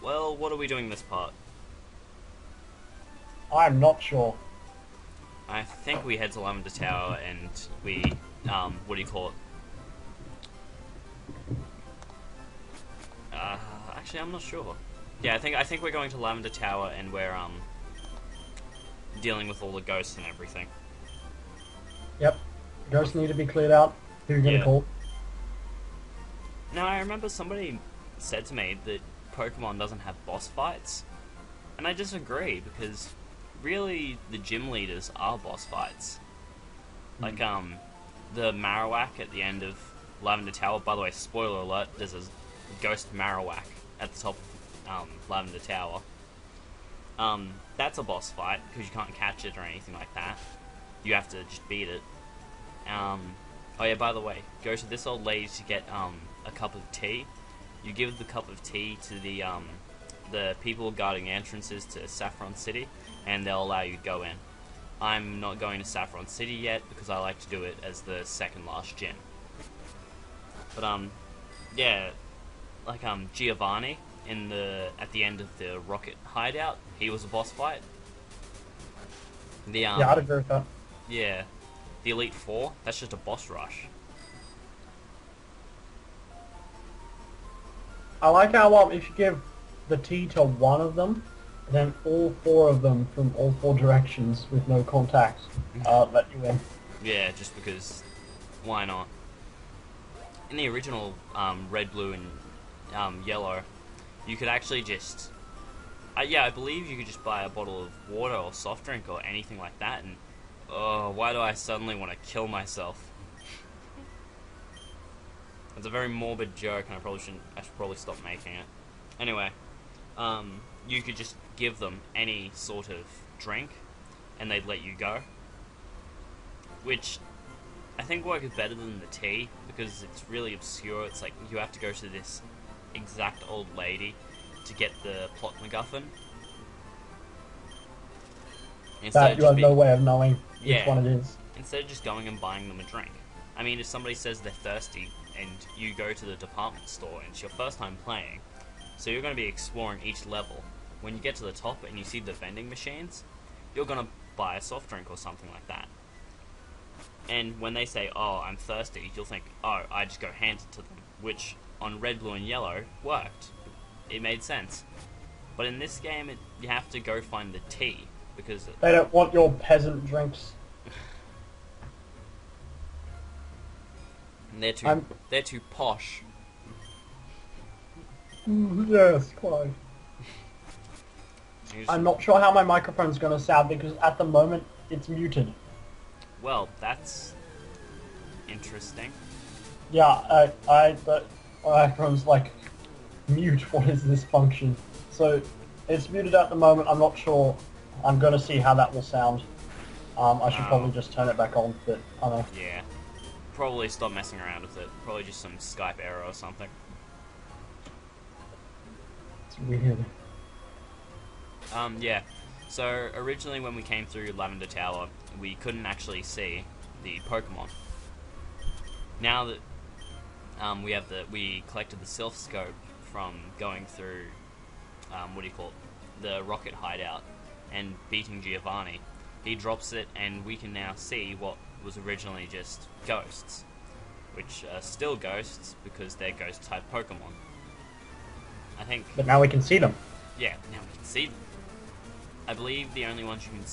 Well, what are we doing this part? I'm not sure. I think we head to Lavender Tower and we, what do you call it? Actually, I'm not sure. Yeah, I think we're going to Lavender Tower and we're dealing with all the ghosts and everything. Yep. Ghosts need to be cleared out. Who are you gonna Yeah. call? Now I remember somebody said to me that Pokemon doesn't have boss fights, and I disagree because really the gym leaders are boss fights. Like the Marowak at the end of Lavender Tower. By the way, spoiler alert: there's a ghost Marowak at the top of Lavender Tower. That's a boss fight because you can't catch it or anything like that. You have to just beat it. Oh yeah, by the way, go to this old lady to get a cup of tea. You give the cup of tea to the people guarding entrances to Saffron City, and they'll allow you to go in. I'm not going to Saffron City yet because I like to do it as the second last gym. But yeah, like Giovanni at the end of the Rocket Hideout, he was a boss fight. The Yeah, I'd agree with that. yeah, the Elite Four, that's just a boss rush. I like how if you give the tea to one of them, then all four of them from all four directions with no contacts let you in. Yeah, just because, why not? In the original Red, Blue, and Yellow, you could actually just, yeah, I believe you could just buy a bottle of water or soft drink or anything like that, and oh, why do I suddenly want to kill myself? It's a very morbid joke, and I should probably stop making it. Anyway, you could just give them any sort of drink, and they'd let you go. Which I think works better than the tea, because it's really obscure. It's like you have to go to this exact old lady to get the plot MacGuffin. That you have no way of knowing which yeah, one it is. instead of just going and buying them a drink. I mean, if somebody says they're thirsty and you go to the department store and it's your first time playing, so you're going to be exploring each level. When you get to the top and you see the vending machines, you're going to buy a soft drink or something like that. And when they say, oh, I'm thirsty, you'll think, oh, I just go hand it to them, which on Red, Blue, and Yellow worked. It made sense. But in this game, you have to go find the tea, because They don't want your peasant drinks. they're too posh. Yes, quite. I'm not sure how my microphone's going to sound because at the moment it's muted. Well, that's interesting. Yeah, the microphone's like mute. What is this function? So it's muted at the moment. I'm not sure. I'm going to see how that will sound. I should probably just turn it back on, but I don't know. Yeah. Probably stop messing around with it. Probably just some Skype error or something. It's weird. Yeah. So originally when we came through Lavender Tower, we couldn't actually see the Pokemon. Now that we collected the Sylph Scope from going through what do you call it? The Rocket Hideout and beating Giovanni, he drops it and we can now see what was originally just ghosts, which are still ghosts because they're ghost type Pokemon. I think. But now we can see them. Yeah, now we can see them. I believe the only ones you can.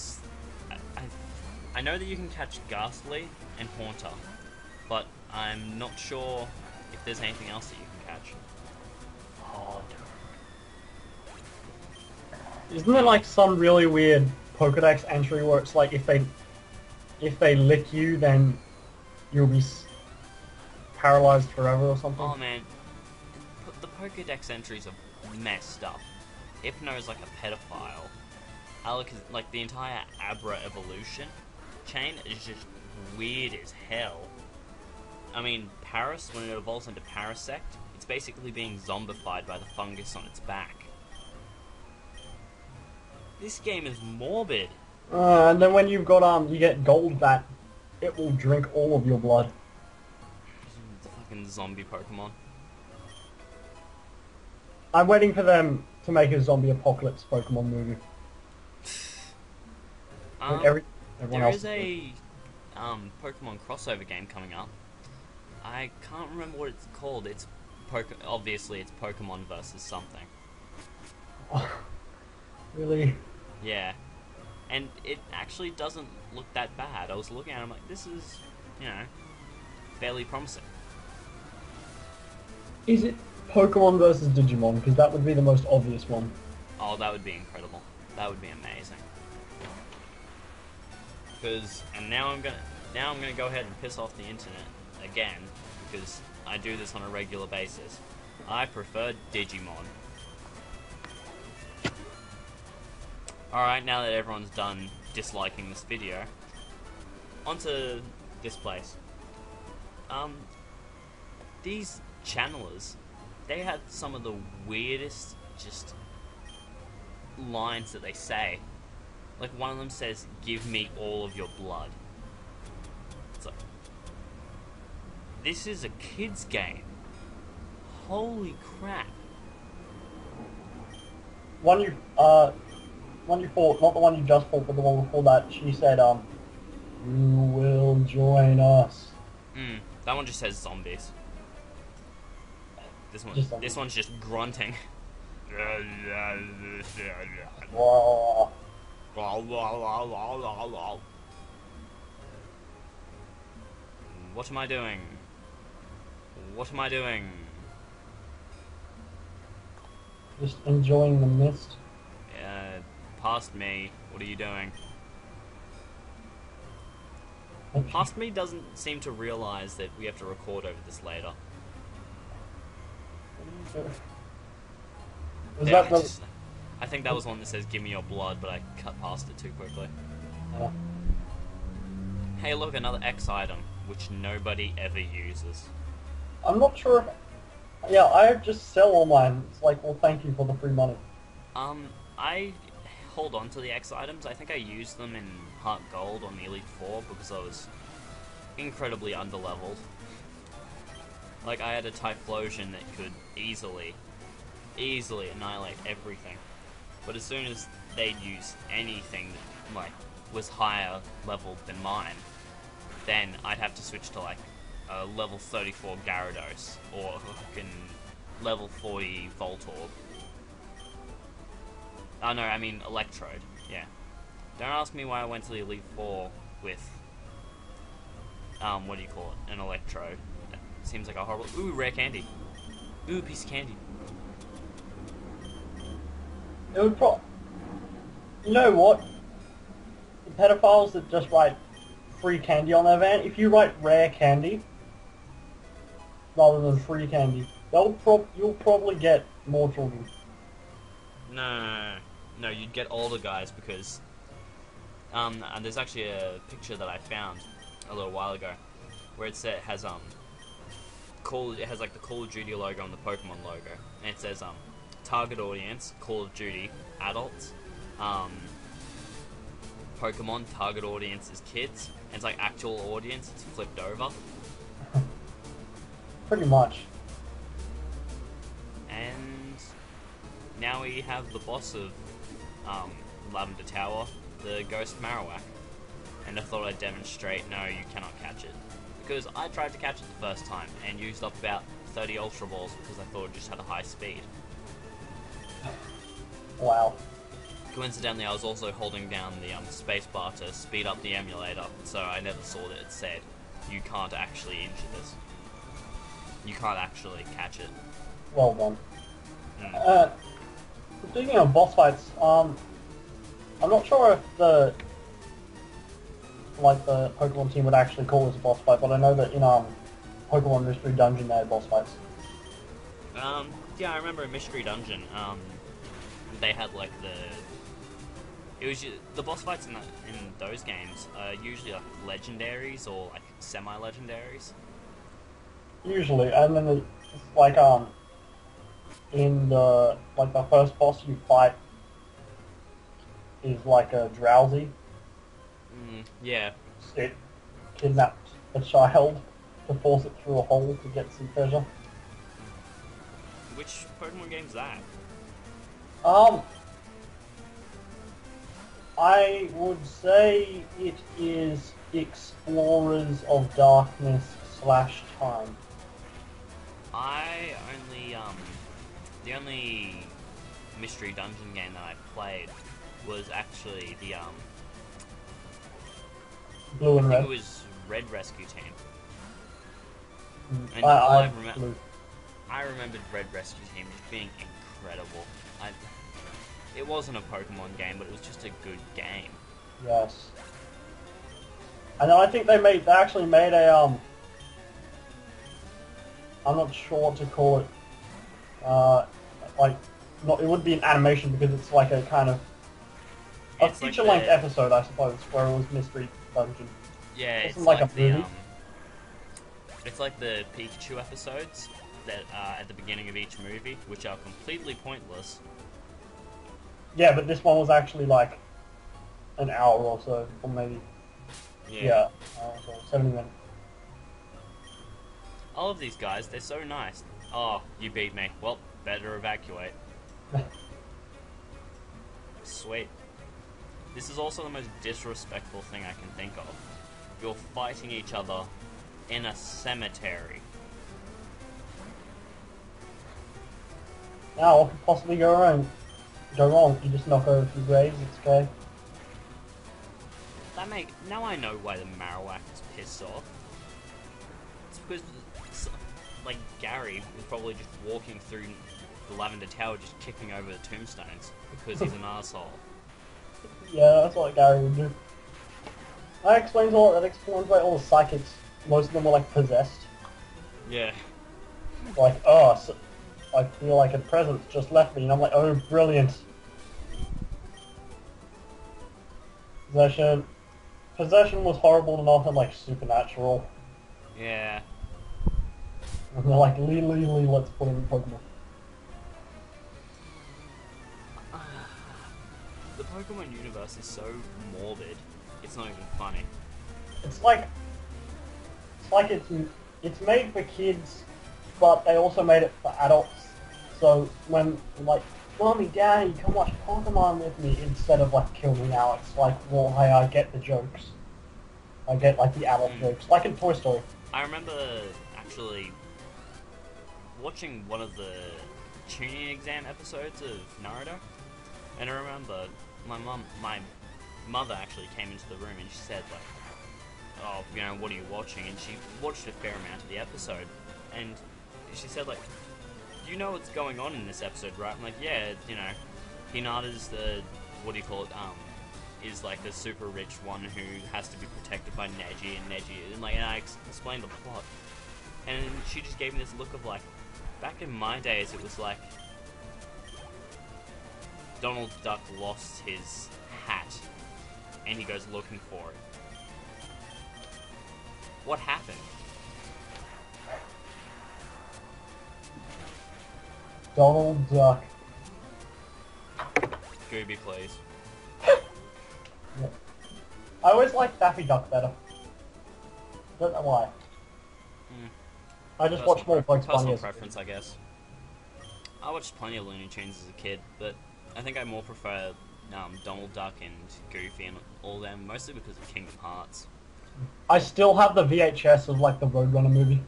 I know that you can catch Ghastly and Haunter, but I'm not sure if there's anything else that you can catch. Oh, isn't there like some really weird Pokedex entry where it's like if they lick you, then you'll be paralyzed forever or something? Oh man, the Pokédex entries are messed up. Hypno's like a pedophile. Alec is, like, the entire Abra evolution chain is just weird as hell. I mean, Paris, when it evolves into Parasect, it's basically being zombified by the fungus on its back. This game is morbid. And then when you've got you get Goldbat, it will drink all of your blood. The fucking zombie Pokemon. I'm waiting for them to make a zombie apocalypse Pokemon movie. Like everyone There else is a Pokemon crossover game coming up. I can't remember what it's called. Obviously it's Pokemon versus something. Really? Yeah, and it actually doesn't look that bad. I was looking at it, I'm like, this is, fairly promising. Is it Pokemon versus Digimon? Because that would be the most obvious one. Oh, that would be incredible. That would be amazing. And now I'm gonna go ahead and piss off the internet again, because I do this on a regular basis. I prefer Digimon. Alright, now that everyone's done disliking this video, onto this place. These channelers, they have some of the weirdest just lines that they say. Like, one of them says, "Give me all of your blood." It's like, this is a kid's game. Holy crap. One you fought, not the one you just fought, but the one before that, she said, "You will join us." That one just says zombies. This one's just grunting. Wow. What am I doing? What am I doing? Just enjoying the mist. Past me. What are you doing? Past me doesn't seem to realize that we have to record over this later. I think that was one that says "Give me your blood," but I cut past it too quickly. Hey, look, another X item, which nobody ever uses. I'm not sure. Yeah, I just sell all mine. It's like, well, thank you for the free money. I hold on to the X items. I think I used them in Heart Gold on the Elite Four because I was incredibly underleveled. Like, I had a Typhlosion that could easily annihilate everything. But as soon as they'd use anything that, like, was higher leveled than mine, then I'd have to switch to, like, a level 34 Gyarados, or a fucking level 40 Voltorb. Oh no, I mean Electrode, yeah. Don't ask me why I went to the Elite Four with, what do you call it, an Electrode. Seems like a horrible... Ooh, rare candy. Ooh, piece of candy. It would You know what? The pedophiles that just write free candy on their van, if you write rare candy rather than free candy, you'll probably get more children. No, you'd get older guys because... and there's actually a picture that I found a little while ago where it has it has like the Call of Duty logo and the Pokemon logo, and it says target audience Call of Duty adults, Pokemon target audience is kids, and it's like actual audience, it's flipped over. Pretty much. And now we have the boss of Lavender Tower, the Ghost Marowak, and I thought I'd demonstrate. No, you cannot catch it. Because I tried to catch it the first time and used up about 30 Ultra Balls because I thought it just had a high speed. Wow. Coincidentally, I was also holding down the spacebar to speed up the emulator, so I never saw that it said, "You can't actually injure this. You can't actually catch it." Well done. Speaking of boss fights, I'm not sure if the Pokemon team would actually call this a boss fight, but I know that in Pokemon Mystery Dungeon they had boss fights. Yeah, I remember in Mystery Dungeon, they had like the boss fights in those games are usually like legendaries or like semi-legendaries. Usually, and then it's like in the first boss you fight is like a Drowsy. Yeah. It kidnapped a child to force it through a hole to get some treasure. Which Pokemon game's that? Um, I would say it is Explorers of Darkness / Time. I only the only mystery dungeon game that I played was actually the Blue and I think Red. it was Red Rescue Team. Mm, And all I Blue. I remembered Red Rescue Team just being incredible. It wasn't a Pokemon game, but it was just a good game. Yes. And then I think they actually made a I'm not sure what to call it. Like, not, it would be an animation because it's like a kind of a It's like feature-length the- episode, I suppose, where it was Mystery Dungeon. Yeah, It it's wasn't like like a the movie. it's like the Pikachu episodes that are at the beginning of each movie, which are completely pointless. Yeah, but this one was actually like an hour or so, or maybe yeah, so 70 minutes. All of these guys, they're so nice. Oh, you beat me. Well, better evacuate. Sweet. This is also the most disrespectful thing I can think of. You're fighting each other in a cemetery. Now, what could possibly go wrong? You just knock over a few graves, it's okay. Now I know why the Marowak is pissed off. It's because, like, Gary was probably just walking through the Lavender Tower just kicking over the tombstones because he's an asshole. Yeah, that's what Gary would do. That explains why all the psychics, most of them were like possessed. Yeah. Like, oh, so, I feel like a presence just left me, and I'm like, oh, brilliant. Possession was horrible enough and like supernatural. Yeah. And they're like, Lee, let's put him in Pokemon. The Pokemon universe is so morbid, it's not even funny. It's like it's made for kids, but they also made it for adults. So when like, Mommy, Daddy, come watch Pokemon with me, instead of like, kill me now, it's like, well, hey, I get the jokes. I get like the adult jokes, like in Toy Story. I remember actually watching one of the tuning exam episodes of Naruto, and I remember my mother actually came into the room and she said like, oh, you know, what are you watching? And she watched a fair amount of the episode, and she said like, you know what's going on in this episode, right? I'm like, yeah, you know, Hinata's the, what do you call it, is like the super rich one who has to be protected by Neji, and I explained the plot, and she just gave me this look of like, back in my days it was like, Donald Duck lost his hat, and he goes looking for it. What happened? Donald Duck. Gooby, please. Yeah. I always liked Daffy Duck better. Don't know why. I just watched more Bugs Bunny Personal as a kid. preference, I guess. I watched plenty of Looney Tunes as a kid, but I think I more prefer Donald Duck and Goofy and all them, mostly because of Kingdom Hearts. I still have the VHS of like the Roadrunner movie.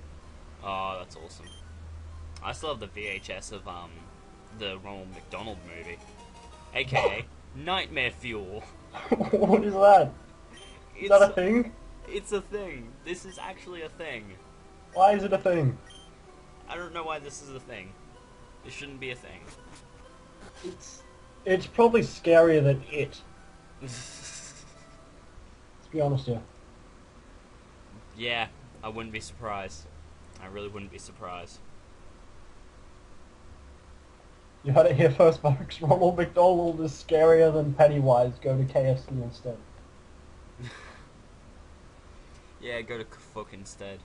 Oh, that's awesome. I still have the VHS of the Ronald McDonald movie, aka Nightmare Fuel. What is that? Is that a thing? It's a thing. This is actually a thing. Why is it a thing? I don't know why this is a thing. It shouldn't be a thing. It's probably scarier than it. Let's be honest here. Yeah, I wouldn't be surprised. I really wouldn't be surprised. You heard it here first, folks. Ronald McDonald is scarier than Pennywise. Go to KFC instead. Yeah, go to Cook instead.